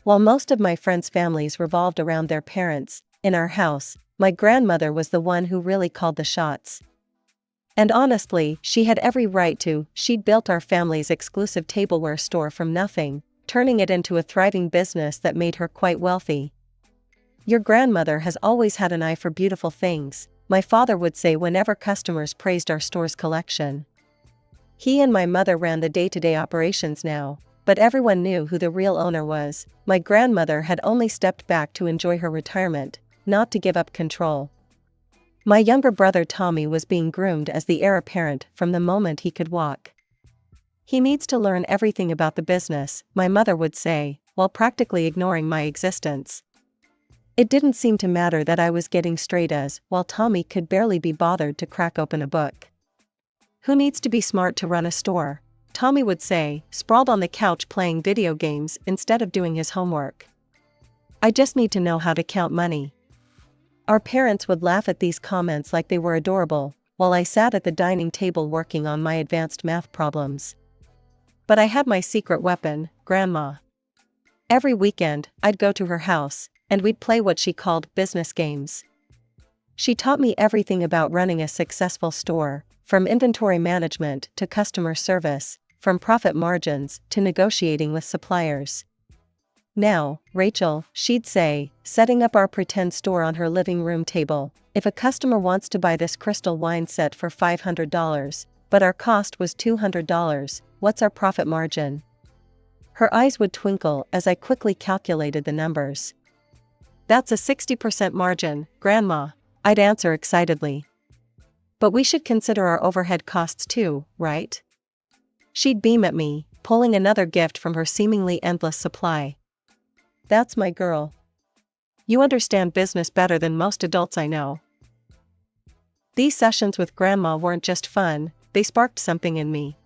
While most of my friends' families revolved around their parents, in our house, my grandmother was the one who really called the shots. And honestly, she had every right to. She'd built our family's exclusive tableware store from nothing, turning it into a thriving business that made her quite wealthy. "Your grandmother has always had an eye for beautiful things," my father would say whenever customers praised our store's collection. He and my mother ran the day-to-day operations now, but everyone knew who the real owner was. My grandmother had only stepped back to enjoy her retirement, not to give up control. My younger brother Tommy was being groomed as the heir apparent from the moment he could walk. "He needs to learn everything about the business," my mother would say, while practically ignoring my existence. It didn't seem to matter that I was getting straight A's, while Tommy could barely be bothered to crack open a book. "Who needs to be smart to run a store?" Tommy would say, sprawled on the couch playing video games instead of doing his homework. "I just need to know how to count money." Our parents would laugh at these comments like they were adorable, while I sat at the dining table working on my advanced math problems. But I had my secret weapon, Grandma. Every weekend, I'd go to her house, and we'd play what she called business games. She taught me everything about running a successful store, from inventory management to customer service, from profit margins to negotiating with suppliers. "Now, Rachel," she'd say, setting up our pretend store on her living room table, "if a customer wants to buy this crystal wine set for $500, but our cost was $200, what's our profit margin?" Her eyes would twinkle as I quickly calculated the numbers. "That's a 60% margin, Grandma," I'd answer excitedly. "But we should consider our overhead costs too, right?" She'd beam at me, pulling another gift from her seemingly endless supply. "That's my girl. You understand business better than most adults I know." These sessions with Grandma weren't just fun, they sparked something in me.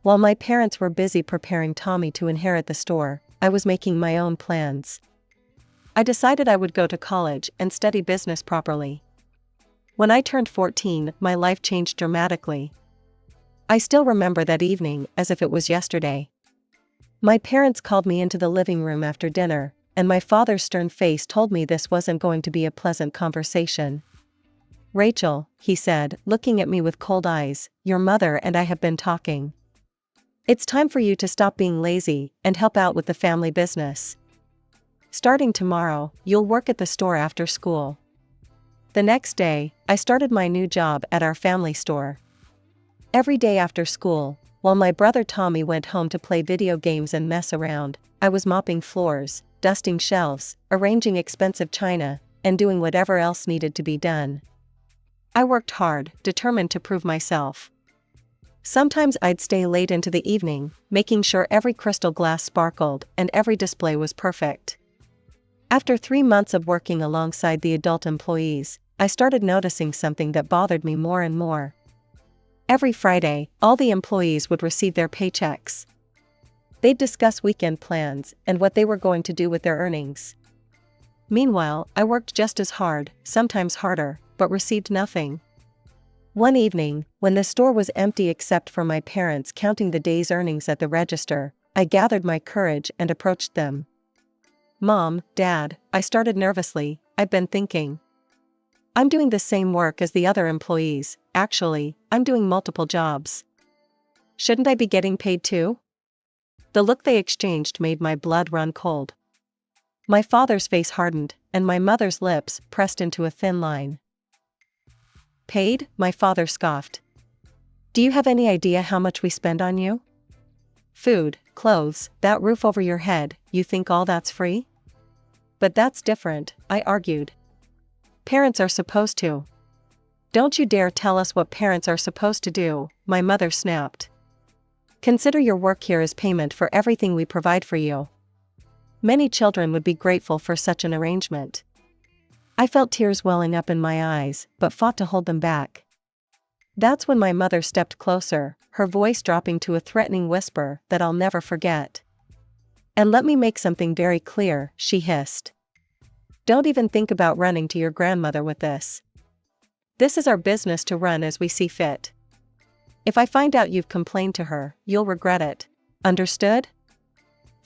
While my parents were busy preparing Tommy to inherit the store, I was making my own plans. I decided I would go to college and study business properly. When I turned 14, my life changed dramatically. I still remember that evening as if it was yesterday. My parents called me into the living room after dinner, and my father's stern face told me this wasn't going to be a pleasant conversation. "Rachel," he said, looking at me with cold eyes, "your mother and I have been talking. It's time for you to stop being lazy and help out with the family business. Starting tomorrow, you'll work at the store after school." The next day, I started my new job at our family store. Every day after school, while my brother Tommy went home to play video games and mess around, I was mopping floors, dusting shelves, arranging expensive china, and doing whatever else needed to be done. I worked hard, determined to prove myself. Sometimes I'd stay late into the evening, making sure every crystal glass sparkled and every display was perfect. After 3 months of working alongside the adult employees, I started noticing something that bothered me more and more. Every Friday, all the employees would receive their paychecks. They'd discuss weekend plans and what they were going to do with their earnings. Meanwhile, I worked just as hard, sometimes harder, but received nothing. One evening, when the store was empty except for my parents counting the day's earnings at the register, I gathered my courage and approached them. "Mom, Dad," I started nervously, "I've been thinking. I'm doing the same work as the other employees, actually, I'm doing multiple jobs. Shouldn't I be getting paid too?" The look they exchanged made my blood run cold. My father's face hardened, and my mother's lips pressed into a thin line. "Paid?" my father scoffed. "Do you have any idea how much we spend on you? Food, clothes, that roof over your head, you think all that's free?" "But that's different," I argued. "Parents are supposed to." "Don't you dare tell us what parents are supposed to do," my mother snapped. "Consider your work here as payment for everything we provide for you." Many children would be grateful for such an arrangement. I felt tears welling up in my eyes, but fought to hold them back. That's when my mother stepped closer, her voice dropping to a threatening whisper that I'll never forget. "And let me make something very clear," she hissed. "Don't even think about running to your grandmother with this. This is our business to run as we see fit. If I find out you've complained to her, you'll regret it. Understood?"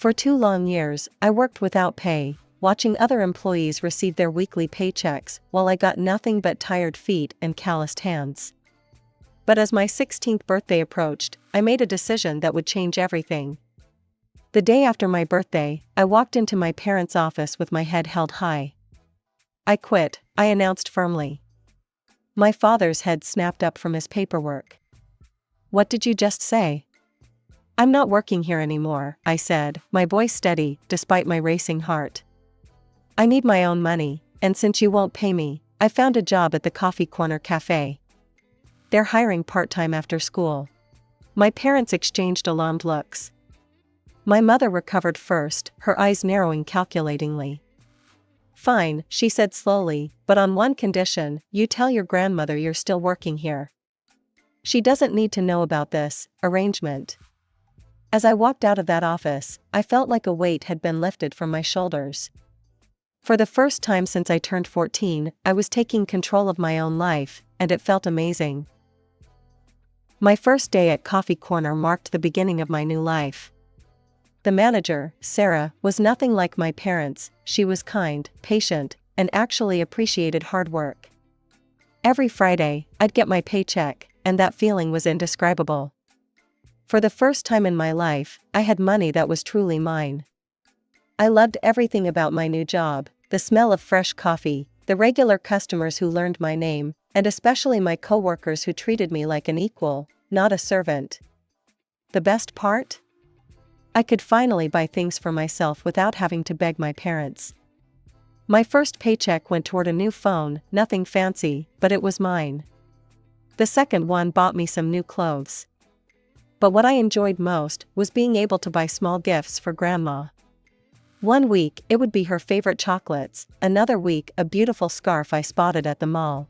For 2 long years, I worked without pay, watching other employees receive their weekly paychecks while I got nothing but tired feet and calloused hands. But as my 16th birthday approached, I made a decision that would change everything. The day after my birthday, I walked into my parents' office with my head held high. "I quit," I announced firmly. My father's head snapped up from his paperwork. "What did you just say?" "I'm not working here anymore," I said, my voice steady despite my racing heart. "I need my own money, and since you won't pay me, I found a job at the Coffee Corner Cafe. They're hiring part-time after school." My parents exchanged alarmed looks. My mother recovered first, her eyes narrowing calculatingly. "Fine," she said slowly, "but on one condition: you tell your grandmother you're still working here. She doesn't need to know about this arrangement." As I walked out of that office, I felt like a weight had been lifted from my shoulders. For the first time since I turned 14, I was taking control of my own life, and it felt amazing. My first day at Coffee Corner marked the beginning of my new life. The manager, Sarah, was nothing like my parents. She was kind, patient, and actually appreciated hard work. Every Friday, I'd get my paycheck, and that feeling was indescribable. For the first time in my life, I had money that was truly mine. I loved everything about my new job: the smell of fresh coffee, the regular customers who learned my name, and especially my coworkers who treated me like an equal, not a servant. The best part? I could finally buy things for myself without having to beg my parents. My first paycheck went toward a new phone, nothing fancy, but it was mine. The second one bought me some new clothes. But what I enjoyed most was being able to buy small gifts for Grandma. One week, it would be her favorite chocolates, another week, a beautiful scarf I spotted at the mall.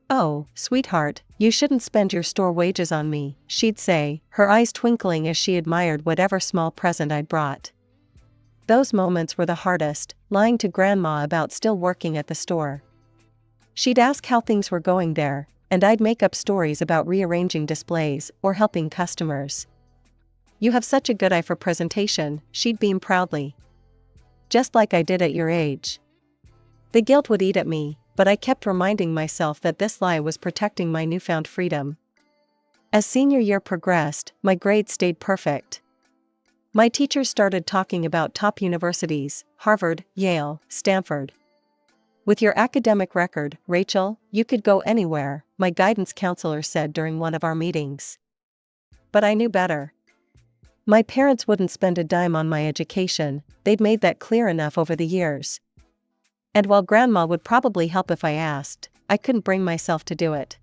"Oh, sweetheart, you shouldn't spend your store wages on me," she'd say, her eyes twinkling as she admired whatever small present I'd brought. Those moments were the hardest, lying to Grandma about still working at the store. She'd ask how things were going there, and I'd make up stories about rearranging displays or helping customers. "You have such a good eye for presentation," she'd beam proudly. "Just like I did at your age." The guilt would eat at me, but I kept reminding myself that this lie was protecting my newfound freedom. As senior year progressed, my grades stayed perfect. My teachers started talking about top universities: Harvard, Yale, Stanford. "With your academic record, Rachel, you could go anywhere," my guidance counselor said during one of our meetings. But I knew better. My parents wouldn't spend a dime on my education, they'd made that clear enough over the years. And while Grandma would probably help if I asked, I couldn't bring myself to do it.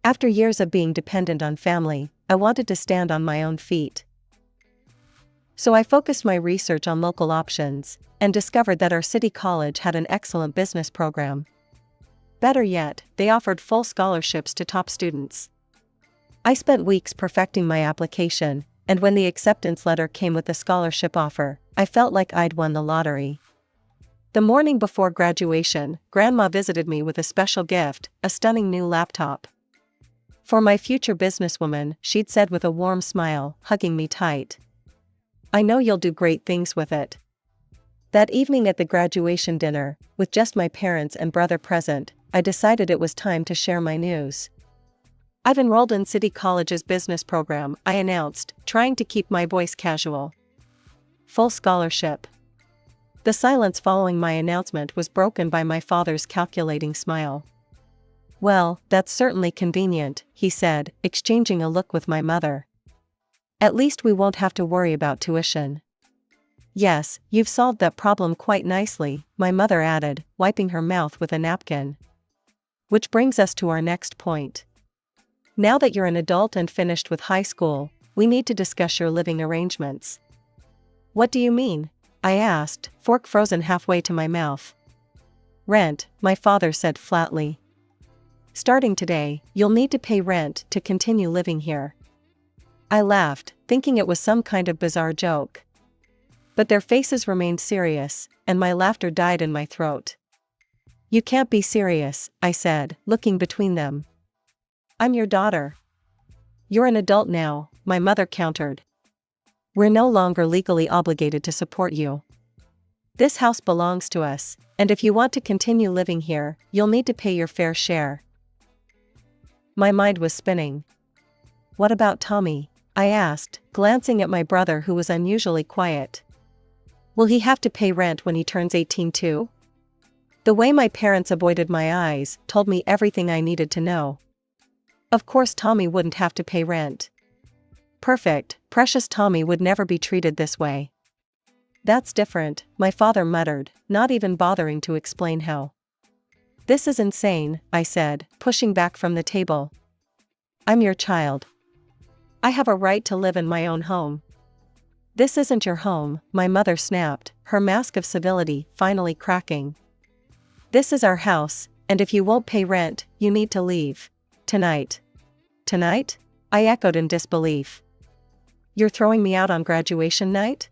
After years of being dependent on family, I wanted to stand on my own feet. So I focused my research on local options, and discovered that our city college had an excellent business program. Better yet, they offered full scholarships to top students. I spent weeks perfecting my application, and when the acceptance letter came with the scholarship offer, I felt like I'd won the lottery. The morning before graduation, Grandma visited me with a special gift, a stunning new laptop. "For my future businesswoman," she'd said with a warm smile, hugging me tight. "I know you'll do great things with it." That evening at the graduation dinner, with just my parents and brother present, I decided it was time to share my news. "I've enrolled in City College's business program," I announced, trying to keep my voice casual. "Full scholarship." The silence following my announcement was broken by my father's calculating smile. "Well, that's certainly convenient," he said, exchanging a look with my mother. "At least we won't have to worry about tuition." "Yes, you've solved that problem quite nicely," my mother added, wiping her mouth with a napkin. "Which brings us to our next point. Now that you're an adult and finished with high school, we need to discuss your living arrangements." "What do you mean?" I asked, fork frozen halfway to my mouth. "Rent," my father said flatly. "Starting today, you'll need to pay rent to continue living here." I laughed, thinking it was some kind of bizarre joke. But their faces remained serious, and my laughter died in my throat. "You can't be serious," I said, looking between them. "I'm your daughter." "You're an adult now," my mother countered. We're no longer legally obligated to support you. This house belongs to us, and if you want to continue living here, you'll need to pay your fair share." My mind was spinning. "What about Tommy?" I asked, glancing at my brother who was unusually quiet. "Will he have to pay rent when he turns 18 too?" The way my parents avoided my eyes told me everything I needed to know. Of course Tommy wouldn't have to pay rent. Perfect, precious Tommy would never be treated this way. "That's different," my father muttered, not even bothering to explain how. "This is insane," I said, pushing back from the table. "I'm your child. I have a right to live in my own home." "This isn't your home," my mother snapped, her mask of civility finally cracking. "This is our house, and if you won't pay rent, you need to leave. Tonight." "Tonight?" I echoed in disbelief. "You're throwing me out on graduation night?"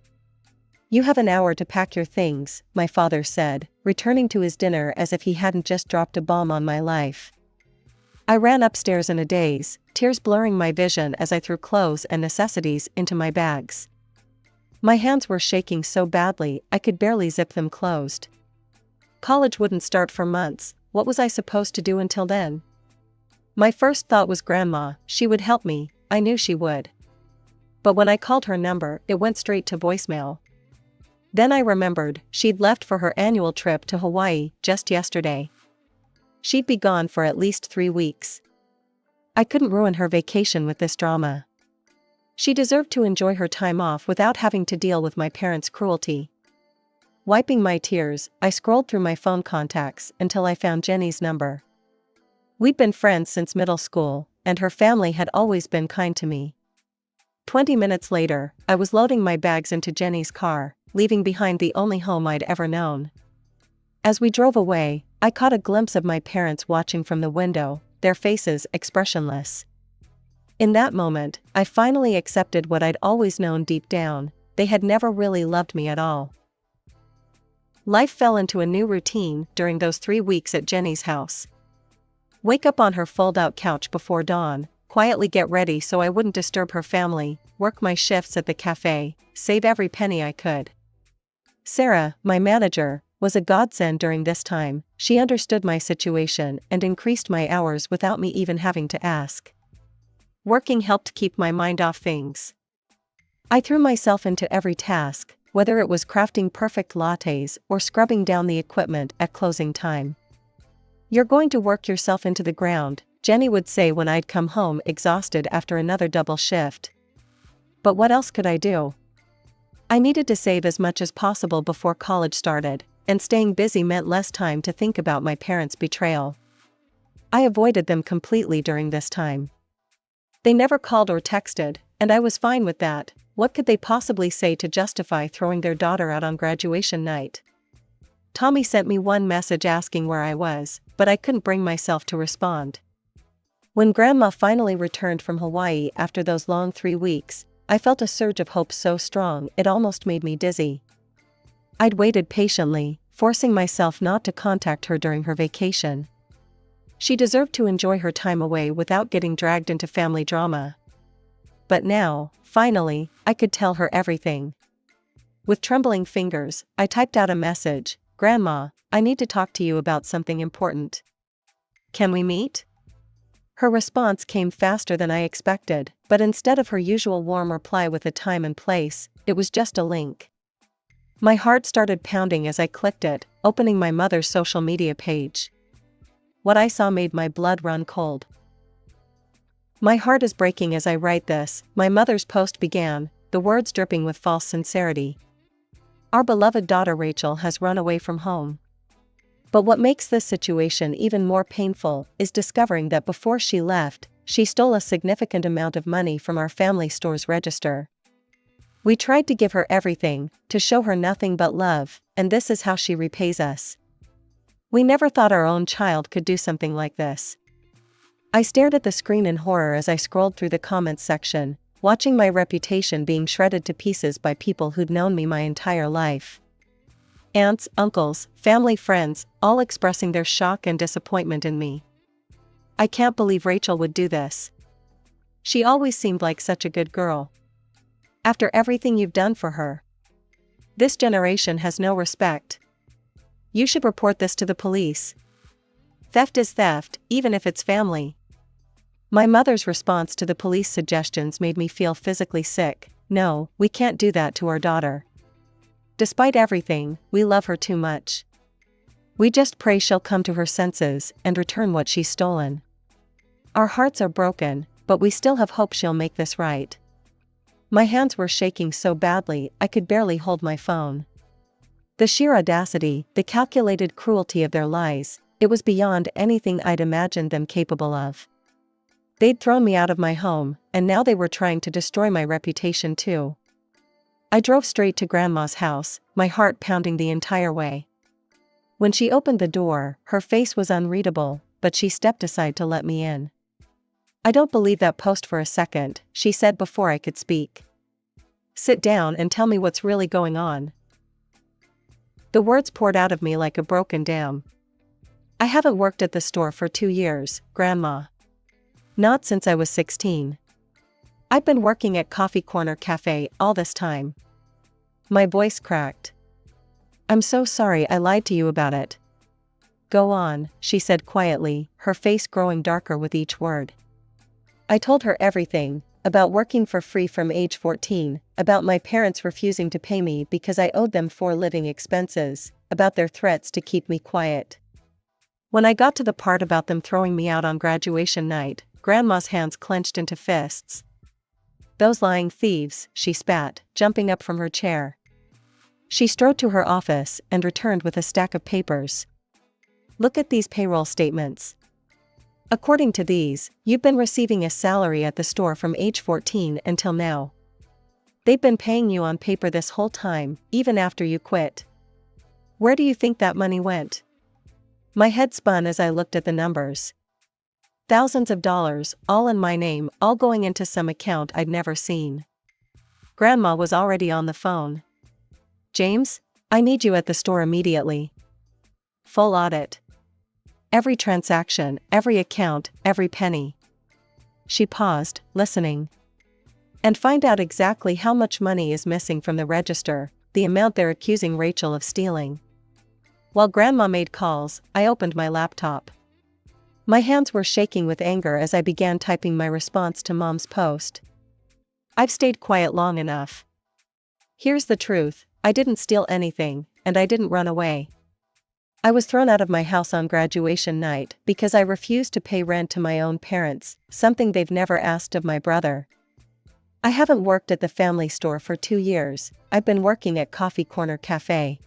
"You have an hour to pack your things," my father said, returning to his dinner as if he hadn't just dropped a bomb on my life. I ran upstairs in a daze, tears blurring my vision as I threw clothes and necessities into my bags. My hands were shaking so badly I could barely zip them closed. College wouldn't start for months. What was I supposed to do until then? My first thought was Grandma. She would help me, I knew she would. But when I called her number, it went straight to voicemail. Then I remembered she'd left for her annual trip to Hawaii just yesterday. She'd be gone for at least 3 weeks. I couldn't ruin her vacation with this drama. She deserved to enjoy her time off without having to deal with my parents' cruelty. Wiping my tears, I scrolled through my phone contacts until I found Jenny's number. We'd been friends since middle school, and her family had always been kind to me. 20 minutes later, I was loading my bags into Jenny's car, leaving behind the only home I'd ever known. As we drove away, I caught a glimpse of my parents watching from the window, their faces expressionless. In that moment, I finally accepted what I'd always known deep down: they had never really loved me at all. Life fell into a new routine during those 3 weeks at Jenny's house. Wake up on her fold-out couch before dawn, quietly get ready so I wouldn't disturb her family, work my shifts at the cafe, save every penny I could. Sarah, my manager, was a godsend during this time. She understood my situation and increased my hours without me even having to ask. Working helped keep my mind off things. I threw myself into every task, whether it was crafting perfect lattes or scrubbing down the equipment at closing time. "You're going to work yourself into the ground," Jenny would say when I'd come home exhausted after another double shift. But what else could I do? I needed to save as much as possible before college started, and staying busy meant less time to think about my parents' betrayal. I avoided them completely during this time. They never called or texted, and I was fine with that. What could they possibly say to justify throwing their daughter out on graduation night? Tommy sent me one message asking where I was, but I couldn't bring myself to respond. When Grandma finally returned from Hawaii after those long 3 weeks, I felt a surge of hope so strong it almost made me dizzy. I'd waited patiently, forcing myself not to contact her during her vacation. She deserved to enjoy her time away without getting dragged into family drama. But now, finally, I could tell her everything. With trembling fingers, I typed out a message: "Grandma, I need to talk to you about something important. Can we meet?" Her response came faster than I expected, but instead of her usual warm reply with a time and place, it was just a link. My heart started pounding as I clicked it, opening my mother's social media page. What I saw made my blood run cold. "My heart is breaking as I write this," my mother's post began, the words dripping with false sincerity. "Our beloved daughter Rachel has run away from home. But what makes this situation even more painful is discovering that before she left, she stole a significant amount of money from our family store's register. We tried to give her everything, to show her nothing but love, and this is how she repays us. We never thought our own child could do something like this." I stared at the screen in horror as I scrolled through the comments section, watching my reputation being shredded to pieces by people who'd known me my entire life. Aunts, uncles, family friends, all expressing their shock and disappointment in me. "I can't believe Rachel would do this. She always seemed like such a good girl. After everything you've done for her. This generation has no respect. You should report this to the police. Theft is theft, even if it's family. My mother's response to the police suggestions made me feel physically sick. No, we can't do that to our daughter. Despite everything, we love her too much. We just pray she'll come to her senses and return what she's stolen. Our hearts are broken, but we still have hope she'll make this right. My hands were shaking so badly I could barely hold my phone. The sheer audacity, the calculated cruelty of their lies, it was beyond anything I'd imagined them capable of. They'd thrown me out of my home, and now they were trying to destroy my reputation too. I drove straight to Grandma's house, my heart pounding the entire way. When she opened the door, her face was unreadable, but she stepped aside to let me in. I don't believe that post for a second, she said before I could speak. Sit down and tell me what's really going on. The words poured out of me like a broken dam. I haven't worked at the store for 2 years, Grandma. Not since I was 16. I've been working at Coffee Corner Cafe all this time. My voice cracked. I'm so sorry I lied to you about it. Go on, she said quietly, her face growing darker with each word. I told her everything, about working for free from age 14, about my parents refusing to pay me because I owed them for living expenses, about their threats to keep me quiet. When I got to the part about them throwing me out on graduation night, Grandma's hands clenched into fists. Those lying thieves, she spat, jumping up from her chair. She strode to her office and returned with a stack of papers. Look at these payroll statements. According to these, you've been receiving a salary at the store from age 14 until now. They've been paying you on paper this whole time, even after you quit. Where do you think that money went? My head spun as I looked at the numbers. Thousands of dollars, all in my name, all going into some account I'd never seen. Grandma was already on the phone. James, I need you at the store immediately. Full audit. Every transaction, every account, every penny. She paused, listening. And find out exactly how much money is missing from the register, the amount they're accusing Rachel of stealing. While Grandma made calls, I opened my laptop. My hands were shaking with anger as I began typing my response to Mom's post. I've stayed quiet long enough. Here's the truth, I didn't steal anything, and I didn't run away. I was thrown out of my house on graduation night because I refused to pay rent to my own parents, something they've never asked of my brother. I haven't worked at the family store for 2 years, I've been working at Coffee Corner Cafe.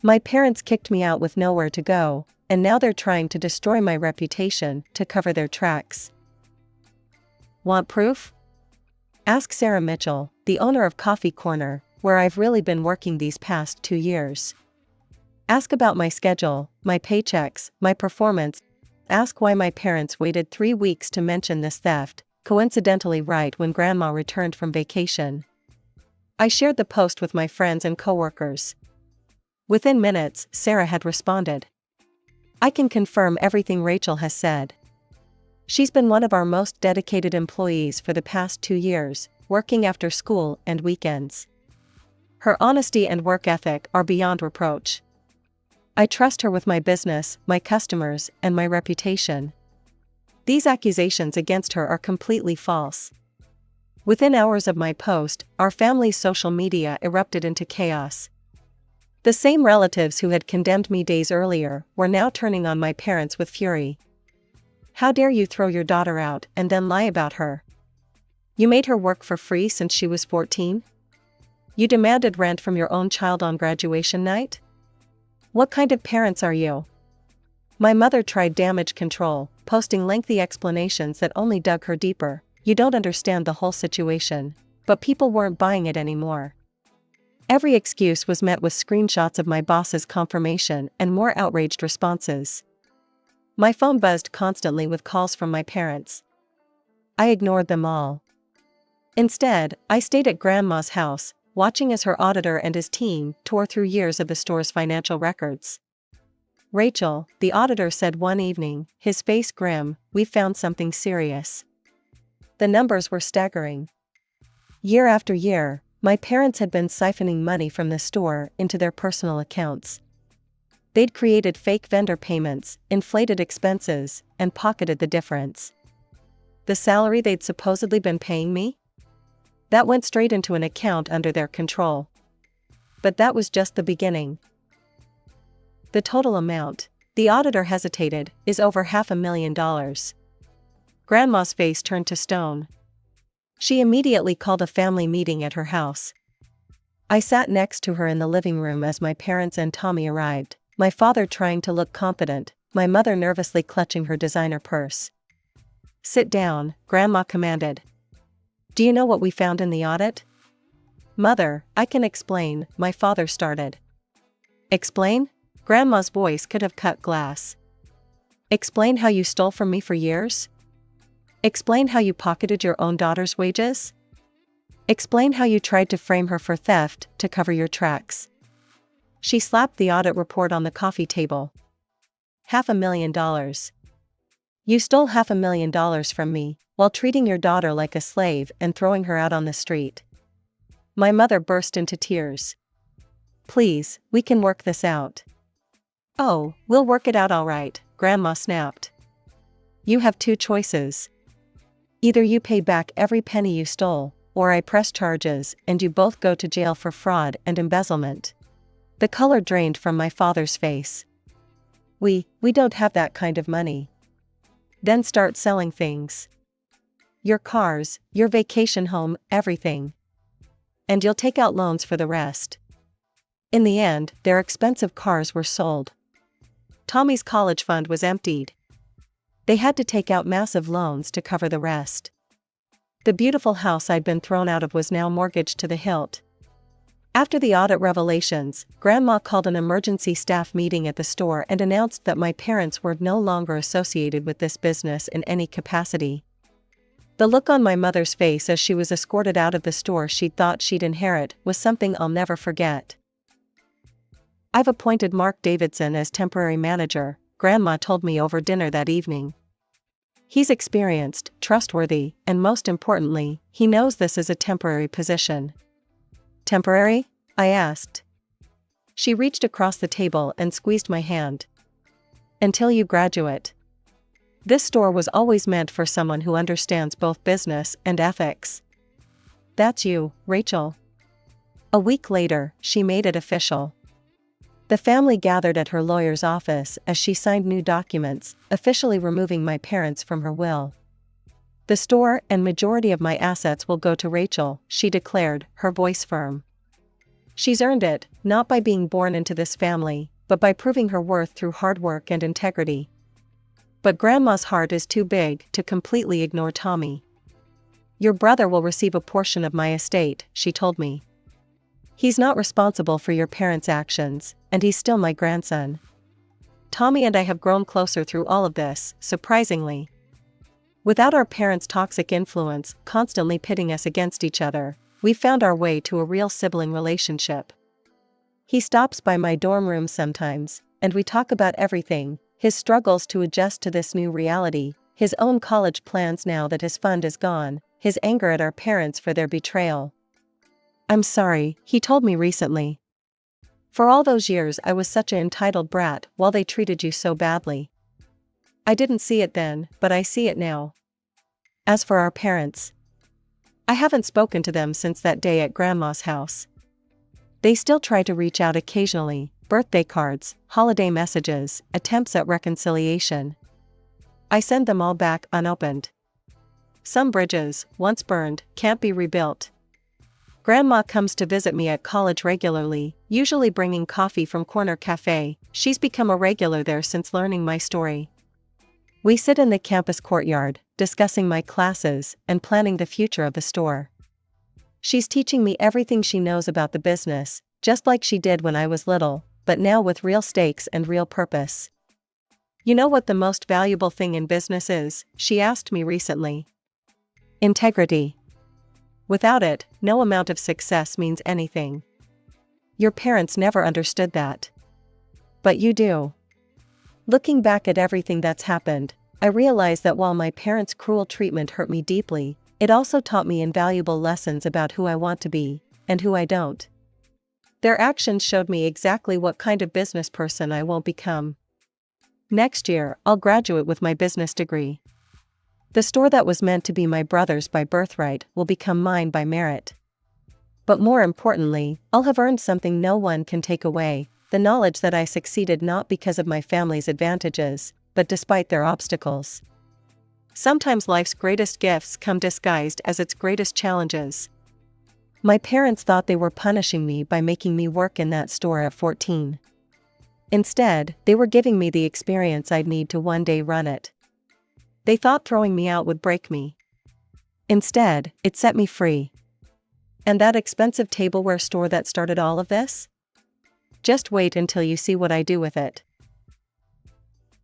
My parents kicked me out with nowhere to go, and now they're trying to destroy my reputation to cover their tracks. Want proof? Ask Sarah Mitchell, the owner of Coffee Corner, where I've really been working these past 2 years. Ask about my schedule, my paychecks, my performance. Ask why my parents waited 3 weeks to mention this theft, coincidentally right when Grandma returned from vacation. I shared the post with my friends and coworkers. Within minutes, Sarah had responded. I can confirm everything Rachel has said. She's been one of our most dedicated employees for the past 2 years, working after school and weekends. Her honesty and work ethic are beyond reproach. I trust her with my business, my customers, and my reputation. These accusations against her are completely false. Within hours of my post, our family's social media erupted into chaos. The same relatives who had condemned me days earlier were now turning on my parents with fury. How dare you throw your daughter out and then lie about her? You made her work for free since she was 14? You demanded rent from your own child on graduation night? What kind of parents are you? My mother tried damage control, posting lengthy explanations that only dug her deeper. You don't understand the whole situation. But people weren't buying it anymore. Every excuse was met with screenshots of my boss's confirmation and more outraged responses. My phone buzzed constantly with calls from my parents. I ignored them all. Instead, I stayed at Grandma's house, watching as her auditor and his team tore through years of the store's financial records. Rachel, the auditor said one evening, his face grim, we found something serious. The numbers were staggering. Year after year, my parents had been siphoning money from the store into their personal accounts. They'd created fake vendor payments, inflated expenses, and pocketed the difference. The salary they'd supposedly been paying me? That went straight into an account under their control. But that was just the beginning. The total amount, the auditor hesitated, is over $500,000. Grandma's face turned to stone. She immediately called a family meeting at her house. I sat next to her in the living room as my parents and Tommy arrived, my father trying to look confident, my mother nervously clutching her designer purse. "Sit down," Grandma commanded. "Do you know what we found in the audit?" "Mother, I can explain," my father started. "Explain?" Grandma's voice could have cut glass. "Explain how you stole from me for years? Explain how you pocketed your own daughter's wages? Explain how you tried to frame her for theft to cover your tracks." She slapped the audit report on the coffee table. $500,000. You stole $500,000 from me, while treating your daughter like a slave and throwing her out on the street. My mother burst into tears. "Please, we can work this out." "Oh, we'll work it out all right," Grandma snapped. "You have two choices. Either you pay back every penny you stole, or I press charges and you both go to jail for fraud and embezzlement." The color drained from my father's face. We don't have that kind of money." "Then start selling things. Your cars, your vacation home, everything. And you'll take out loans for the rest." In the end, their expensive cars were sold. Tommy's college fund was emptied. They had to take out massive loans to cover the rest. The beautiful house I'd been thrown out of was now mortgaged to the hilt. After the audit revelations, Grandma called an emergency staff meeting at the store and announced that my parents were no longer associated with this business in any capacity. The look on my mother's face as she was escorted out of the store she'd thought she'd inherit was something I'll never forget. "I've appointed Mark Davidson as temporary manager," Grandma told me over dinner that evening. "He's experienced, trustworthy, and most importantly, he knows this is a temporary position." "Temporary?" I asked. She reached across the table and squeezed my hand. "Until you graduate. This store was always meant for someone who understands both business and ethics. That's you, Rachel." A week later, she made it official. The family gathered at her lawyer's office as she signed new documents, officially removing my parents from her will. "The store and majority of my assets will go to Rachel," she declared, her voice firm. "She's earned it, not by being born into this family, but by proving her worth through hard work and integrity." But Grandma's heart is too big to completely ignore Tommy. "Your brother will receive a portion of my estate," she told me. "He's not responsible for your parents' actions, and he's still my grandson." Tommy and I have grown closer through all of this, surprisingly. Without our parents' toxic influence constantly pitting us against each other, we found our way to a real sibling relationship. He stops by my dorm room sometimes, and we talk about everything: his struggles to adjust to this new reality, his own college plans now that his fund is gone, his anger at our parents for their betrayal. "I'm sorry," he told me recently. "For all those years I was such an entitled brat while they treated you so badly. I didn't see it then, but I see it now." As for our parents, I haven't spoken to them since that day at Grandma's house. They still try to reach out occasionally: birthday cards, holiday messages, attempts at reconciliation. I send them all back unopened. Some bridges, once burned, can't be rebuilt. Grandma comes to visit me at college regularly, usually bringing coffee from Corner Cafe. She's become a regular there since learning my story. We sit in the campus courtyard, discussing my classes and planning the future of the store. She's teaching me everything she knows about the business, just like she did when I was little, but now with real stakes and real purpose. "You know what the most valuable thing in business is?" she asked me recently. "Integrity. Without it, no amount of success means anything. Your parents never understood that. But you do." Looking back at everything that's happened, I realize that while my parents' cruel treatment hurt me deeply, It also taught me invaluable lessons about who I want to be, and who I don't. Their actions showed me exactly what kind of business person I won't become. Next year, I'll graduate with my business degree. The store that was meant to be my brother's by birthright will become mine by merit. But more importantly, I'll have earned something no one can take away, the knowledge that I succeeded not because of my family's advantages, but despite their obstacles. Sometimes life's greatest gifts come disguised as its greatest challenges. My parents thought they were punishing me by making me work in that store at 14. Instead, they were giving me the experience I'd need to one day run it. They thought throwing me out would break me. Instead, it set me free. And that expensive tableware store that started all of this? Just wait until you see what I do with it.